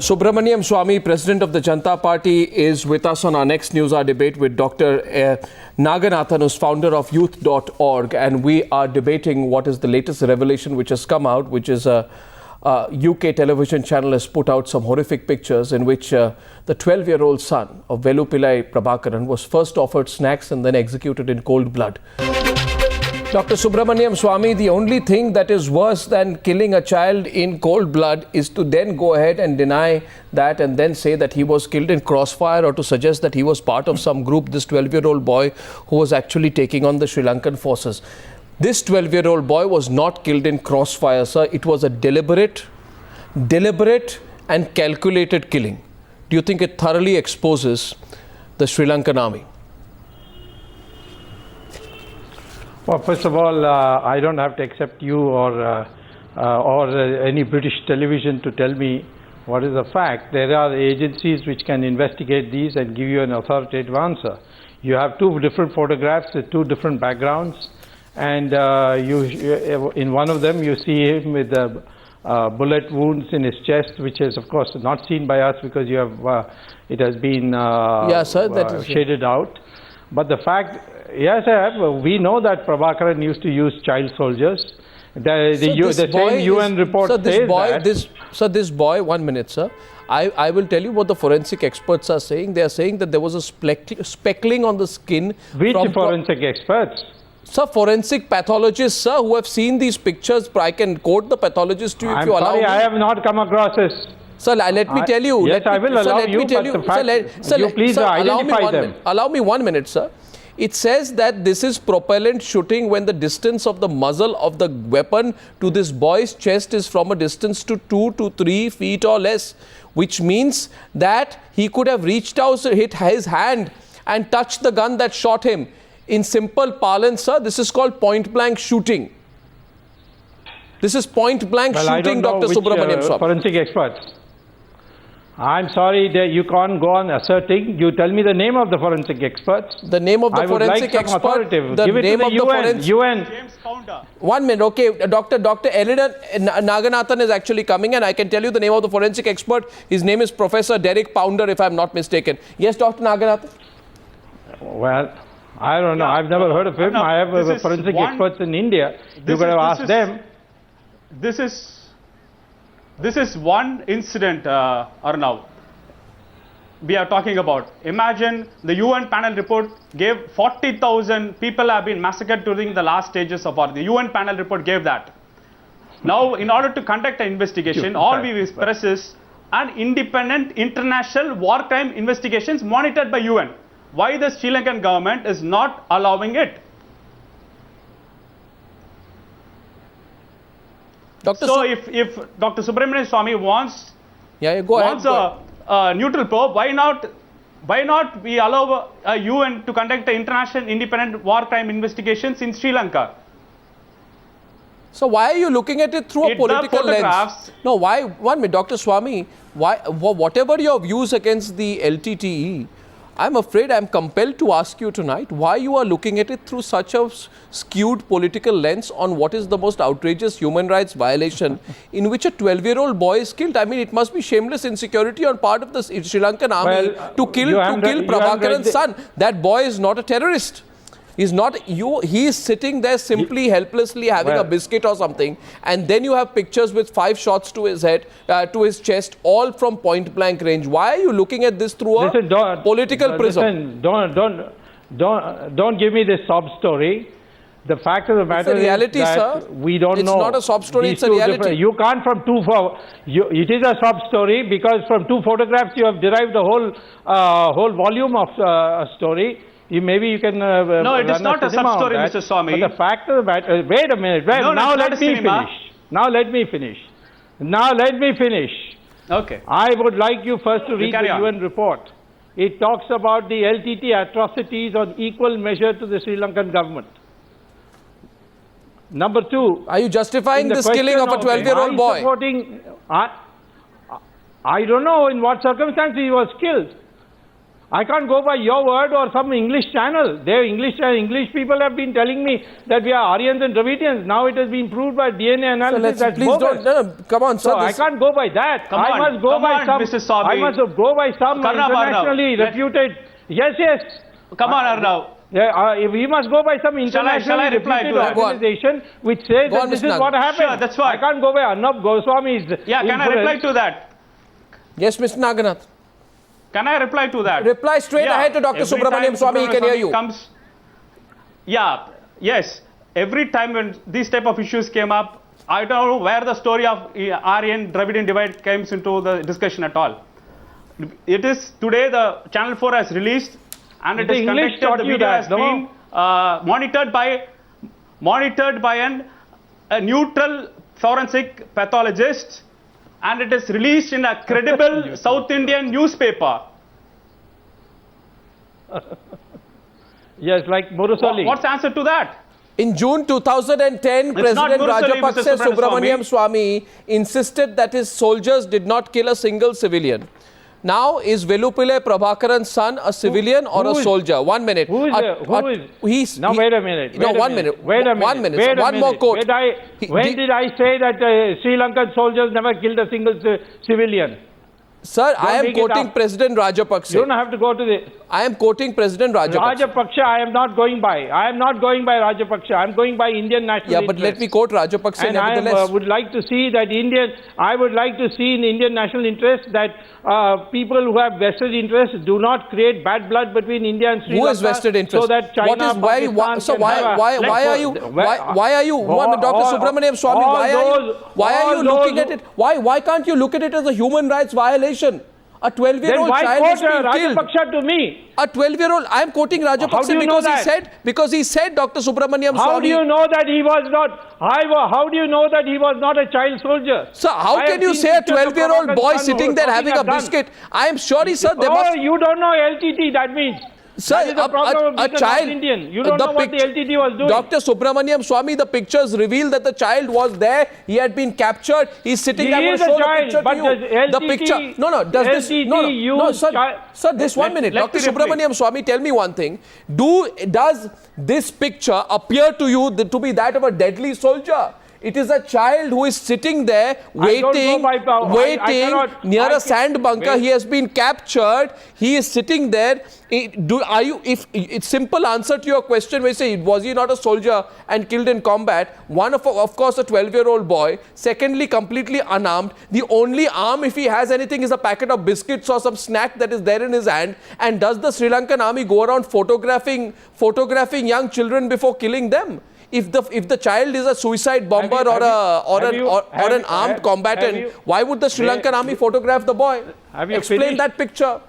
Subramanian Swamy, President of the Janata Party, is with us on our next Newshour Debate with Dr. Naganathan, who's founder of youth.org. And we are debating what is the latest revelation which has come out, which is a UK television channel has put out some horrific pictures in which the 12-year-old son of Velupillai Prabhakaran was first offered snacks and then executed in cold blood. Dr. Subramanian Swamy, the only thing that is worse than killing a child in cold blood is to then go ahead and deny that and then say that he was killed in crossfire, or to suggest that he was part of some group, this 12-year-old boy who was actually taking on the Sri Lankan forces. This 12-year-old boy was not killed in crossfire, sir. It was a deliberate and calculated killing. Do you think it thoroughly exposes the Sri Lankan army? Well, first of all, I don't have to accept you or any British television to tell me what is the fact. There are agencies which can investigate these and give you an authoritative answer. You have two different photographs with two different backgrounds, and in one of them you see him with bullet wounds in his chest, which is of course not seen by us because you have it has been shaded out. But the fact, yes, we know that Prabhakaran used to use child soldiers. The same UN report says that. This boy, 1 minute, sir. I will tell you what the forensic experts are saying. They are saying that there was a speckling on the skin. Which forensic experts? Sir, forensic pathologists, sir, who have seen these pictures. I can quote the pathologist to you if you allow me. I have not come across this. Sir, let me tell you. Yes, I will allow you, but the fact, you please identify them. Allow me 1 minute, sir. It says that this is propellant shooting when the distance of the muzzle of the weapon to this boy's chest is from a distance to 2 to 3 feet or less, which means that he could have reached out, hit his hand and touched the gun that shot him. In simple parlance, sir, this is called point-blank shooting. This is point-blank shooting, Dr. Subramanian Swamy. Forensic experts. I'm sorry that you can't go on asserting. You tell me the name of the forensic experts. The name of the forensic expert. The Give it name to the of the UN. James Founder. 1 minute, okay. Dr. Elena Naganathan is actually coming, and I can tell you the name of the forensic expert. His name is Professor Derek Pounder, if I'm not mistaken. Yes, Dr. Naganathan? Well, I don't know. I've never heard of him. I have forensic experts in India. You could have asked them. This is one incident, Arnav, we are talking about. Imagine the UN panel report gave 40,000 people have been massacred during the last stages of war. The UN panel report gave that. Now, in order to conduct an investigation, all we express is an independent international war crime investigations monitored by UN. Why the Sri Lankan government is not allowing it? If Dr. Subramanian Swamy wants a neutral probe, why not we allow UN to conduct the international independent war crime investigations in Sri Lanka? So why are you looking at it through a political lens? No, why? 1 minute, Dr. Swamy. Why? Whatever your views against the LTTE, I'm afraid I'm compelled to ask you tonight why you are looking at it through such a skewed political lens on what is the most outrageous human rights violation in which a 12-year-old boy is killed. I mean, it must be shameless insecurity on part of the Sri Lankan army to kill Prabhakaran's son. That boy is not a terrorist. He's not, he is sitting there simply helplessly having a biscuit or something, and then you have pictures with 5 shots to his head, to his chest, all from point blank range. Why are you looking at this through a political prism? Listen, don't give me this sob story. The fact of the matter is that we don't know. It's not a sob story, it's a reality. You can't it is a sob story because from 2 photographs you have derived the whole volume of a story. Maybe you can no, it is not a sub-story, Mr. Swamy. But the fact of the matter, wait a minute. Now let me finish. Okay. I would like you first to read the UN report. It talks about the LTTE atrocities on equal measure to the Sri Lankan government. Number 2. Are you justifying this killing of a 12-year-old boy? I don't know in what circumstances he was killed. I can't go by your word or some English channel. English people have been telling me that we are Aryans and Dravidians. Now it has been proved by DNA analysis. So please don't. No, come on, sir. So I can't go by that. I must go by some internationally reputed. Yes. Come on, Arnav. We must go by some internationally reputed organization which says that this is what happened. Sure, that's fine. I can't go by Arnab Goswami's. Yeah, can I reply to that? Yes, Mr. Naganath. Can I reply to that? Reply straight ahead to Dr. Subramanian Swamy. He can hear you. Yes. Every time when these type of issues came up, I don't know where the story of Aryan Dravidian divide comes into the discussion at all. It is today the Channel 4 has released, and it is conducted. The video has been monitored by a neutral forensic pathologist, and it is released in a credible South Indian newspaper. Yes, like Murusali. What's the answer to that? In June 2010, President Rajapaksa Subramanian Swamy insisted that his soldiers did not kill a single civilian. Now, is Velupillai Prabhakaran's son a civilian or a soldier? 1 minute. Wait a minute. One more quote. When did I say that Sri Lankan soldiers never killed a single civilian? Sir, I am quoting President Rajapaksa. You don't have to go to the... I am quoting President Rajapaksa. Rajapaksa, I am not going by. I am not going by Rajapaksa. I am going by Indian national interest. But let me quote Rajapaksa nevertheless. I would like to see that I would like to see in Indian national interest that people who have vested interests do not create bad blood between India and Sri Lanka. Who has vested interest? So that China, why are you, Dr. Subramanian Swamy, why are you looking at it? Why can't you look at it as a human rights violation? A 12-year-old child has been killed. Rajapaksa to me. A 12-year-old. I am quoting Rajapaksa because he said Dr. Subramanian Swamy. How do you know that he was not? How do you know that he was not a child soldier? Sir, how can you say a 12-year-old boy sitting there having a biscuit? I am sure he said there must. You don't know LTT. That means. Sir, a child. Indian. You don't know what the LTT was doing. Dr. Subramanian Swamy, the pictures reveal that the child was there. He had been captured. He's sitting there. He is a child, but the picture. No. Does this? No, sir. This 1 minute. Dr. Subramanian Swamy, tell me one thing. Does this picture appear to you to be that of a deadly soldier? It is a child who is sitting there waiting near a sand bunker. He has been captured. He is sitting there. If it's simple answer to your question, we say, was he not a soldier and killed in combat? One of course, a 12-year-old boy. Secondly, completely unarmed. The only arm, if he has anything, is a packet of biscuits or some snack that is there in his hand. And does the Sri Lankan army go around photographing young children before killing them? If the child is a suicide bomber or an armed combatant, why would the Sri Lankan army photograph the boy? Explain that picture.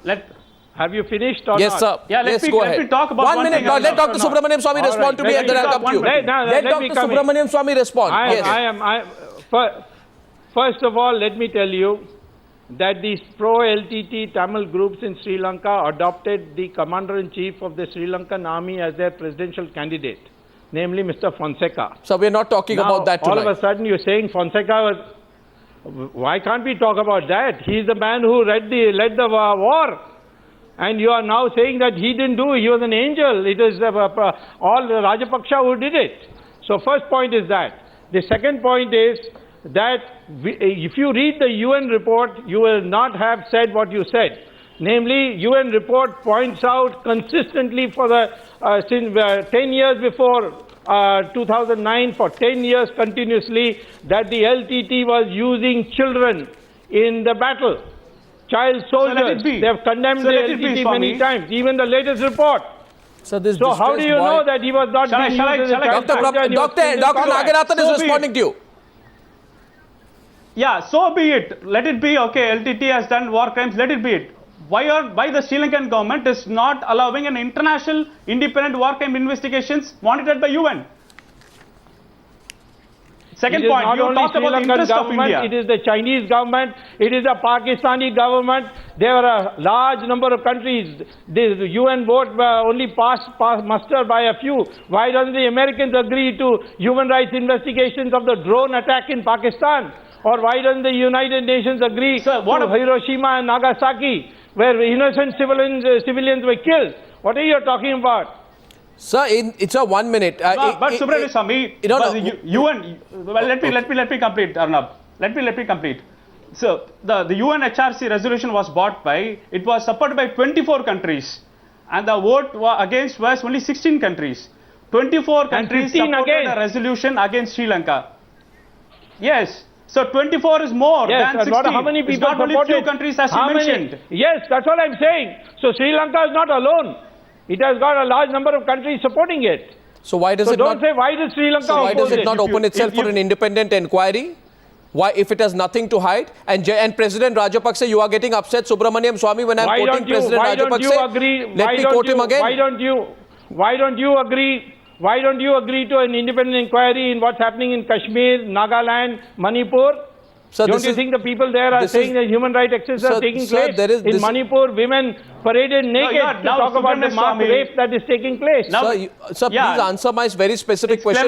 Have you finished or yes, not? sir. Yeah, let me talk about 1 minute. Let Dr. Subramanian Swamy respond to me and then I'll come to you. Let Dr. Subramanian Swamy respond. First of all, let me tell you that these pro-LTT Tamil groups in Sri Lanka adopted the Commander-in-Chief of the Sri Lankan army as their presidential candidate, namely Mr. Fonseca. So we're not talking about that tonight. All of a sudden you're saying Fonseca was... Why can't we talk about that? He's the man who led the war. And you are now saying that he didn't do it. He was an angel. It is all Rajapaksa who did it. So first point is that. The second point is that if you read the UN report, you will not have said what you said. Namely, UN report points out consistently for since 10 years before 2009, for 10 years continuously, that the LTT was using children in the battle. Child soldiers. They have condemned the LTT many times, even the latest report. So how do you know that he was not being used as a child soldier? Dr. Naganathan is responding to you. Yeah, so be it. Let it be. Okay, LTT has done war crimes. Let it be it. Why the Sri Lankan government is not allowing an international independent war crime investigations monitored by UN? Second point, you talked about the interest of India. It is the Chinese government, it is the Pakistani government. There are a large number of countries. The UN vote only passed muster by a few. Why don't the Americans agree to human rights investigations of the drone attack in Pakistan? Or why don't the United Nations agree to Hiroshima and Nagasaki? where innocent civilians were killed. What are you talking about? Sir, it's a 1 minute. But Subramanian Swamy, UN. Well, let me complete, Arnab. Let me complete. So the UNHRC resolution was bought by. It was supported by 24 countries, and the vote against was only 16 countries. 24 countries supported a resolution against Sri Lanka. Yes. So 24 is more than 16. How many people it's not supported? only few countries as you mentioned. Yes, that's what I'm saying. So Sri Lanka is not alone. It has got a large number of countries supporting it. So why does it don't say why does Sri Lanka why does it not open itself for an independent inquiry? Why, if it has nothing to hide? And President Rajapaksa, you are getting upset, Subramanian Swamy, when I'm quoting President Rajapaksa. Let me quote him again. Why don't you agree to an independent inquiry in what's happening in Kashmir, Nagaland, Manipur? Sir, don't you think the people there are saying that human rights excesses are taking place? In Manipur, women paraded naked to talk about the mass rape that is taking place. Sir, please answer my very specific question.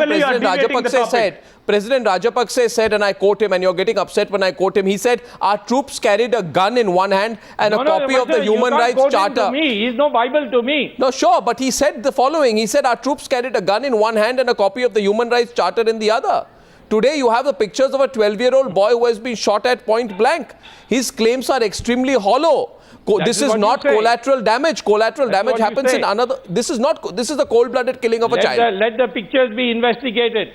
President Rajapaksa said, and I quote him, and you're getting upset when I quote him, he said, our troops carried a gun in one hand and a copy of the Human Rights Charter. He's no Bible to me. No, sure, but he said the following. He said, our troops carried a gun in one hand and a copy of the Human Rights Charter in the other. Today, you have the pictures of a 12-year-old boy who has been shot at point blank. His claims are extremely hollow. This is not collateral damage. Collateral damage happens in another. This is the cold-blooded killing of a child. Let the pictures be investigated.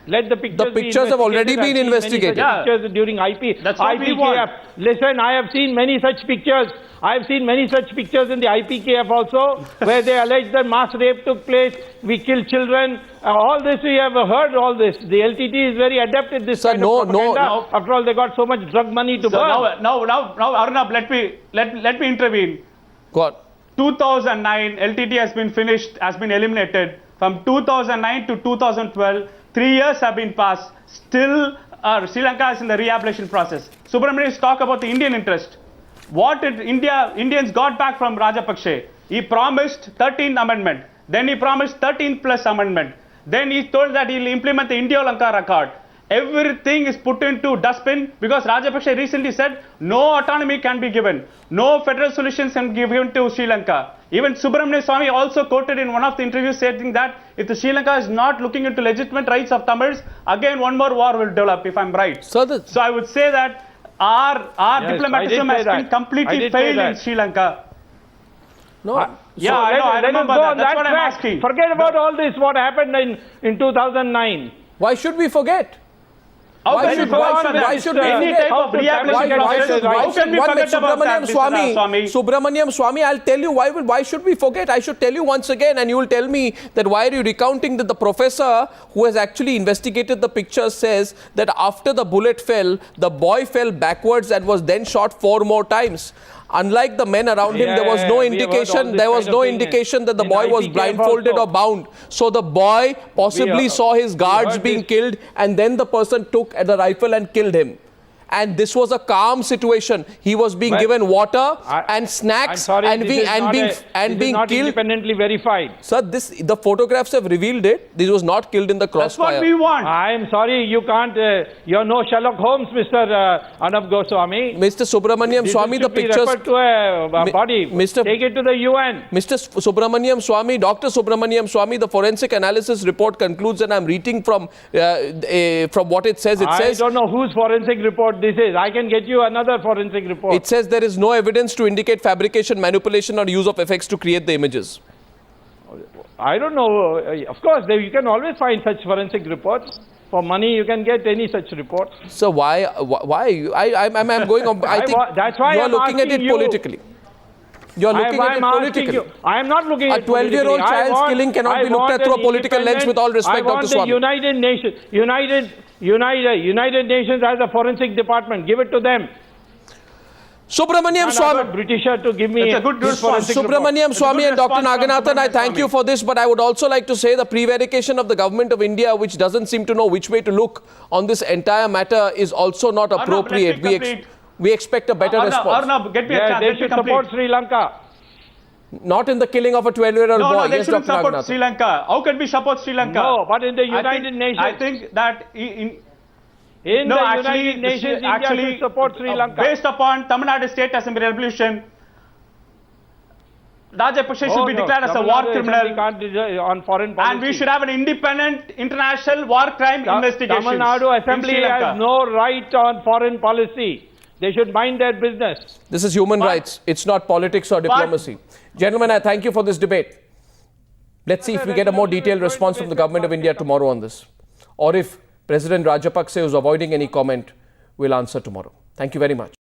Let the pictures have already been investigated. Pictures during IPKF. Listen, I have seen many such pictures. I have seen many such pictures in the IPKF also, where they allege that mass rape took place, we killed children. All this, we have heard all this. The LTTE is very adept at this kind of propaganda. After all, they got so much drug money to burn. Now, Arnab, let me intervene. Go on. 2009, LTTE has been eliminated. From 2009 to 2012, 3 years have been passed. Still, Sri Lanka is in the rehabilitation process. Subramanian talk about the Indian interest. What did Indians got back from Rajapaksa? He promised 13th amendment. Then he promised 13th plus amendment. Then he told that he will implement the India-Lanka record. Everything is put into dustbin because Rajapaksa recently said no autonomy can be given. No federal solutions can be given to Sri Lanka. Even Subramanian Swamy also quoted in one of the interviews saying that if the Sri Lanka is not looking into legitimate rights of Tamils, again one more war will develop, if I'm right. So I would say that our diplomatism has been completely failed in Sri Lanka. No. I remember that. That's what I'm asking. Forget about all this, what happened in 2009. Why should we forget? Why should we forget about Subramanian Swamy, I'll tell you why should we forget? I should tell you once again, and you will tell me that why are you recounting that the professor who has actually investigated the picture says that after the bullet fell, the boy fell backwards and was then shot 4 more times. Unlike the men around him, there was no indication. There was no indication that the boy was blindfolded or bound. So the boy possibly saw his guards being killed, and then the person took the rifle and killed him. And this was a calm situation. He was being given water and snacks and being killed. Independently verified. Sir, the photographs have revealed it. This was not killed in the crossfire. That's what we want. I am sorry, you can't. You're no Sherlock Holmes, Mr. Arnab Goswami. Mr. Subramanian Swamy, the pictures. Referred to a body. Take it to the UN. Mr. Subramanian Swamy, Dr. Subramanian Swamy, the forensic analysis report concludes, and I'm reading from what it says. I don't know whose forensic report this is. I can get you another forensic report. It says there is no evidence to indicate fabrication, manipulation or use of effects to create the images. I don't know. Of course, you can always find such forensic reports. For money, you can get any such report. So why? I'm going on. I think that's why you are looking at it politically. You are looking at it politically. I am not looking at it politically. A 12-year-old child's killing cannot be looked at through a political lens, with all respect, Dr. Swamy. United Nations has a forensic department. Give it to them. Subramanian Swamy. Britisher to give me a good response. Subramanian Swamy and Dr. Naganathan, I thank you for this, but I would also like to say the prevarication of the government of India, which doesn't seem to know which way to look on this entire matter, is also not appropriate. We expect a better response. Arnab, get me a chance. They should support Sri Lanka. Not in the killing of a 12-year-old boy. No, they shouldn't support Sri Lanka. How can we support Sri Lanka? No, but in the United Nations. I think that United Nations, India should support Sri Lanka. Based upon Tamil Nadu State Assembly resolution, Rajapaksa should be declared as a war criminal. Can't on foreign policy. And we should have an independent international war crime investigation. Tamil Nadu Assembly has no right on foreign policy. They should mind their business. This is human rights. It's not politics or diplomacy. Gentlemen, I thank you for this debate. Let's see if we get a more detailed response from the government of India tomorrow on this. Or if President Rajapaksa is avoiding any comment, we'll answer tomorrow. Thank you very much.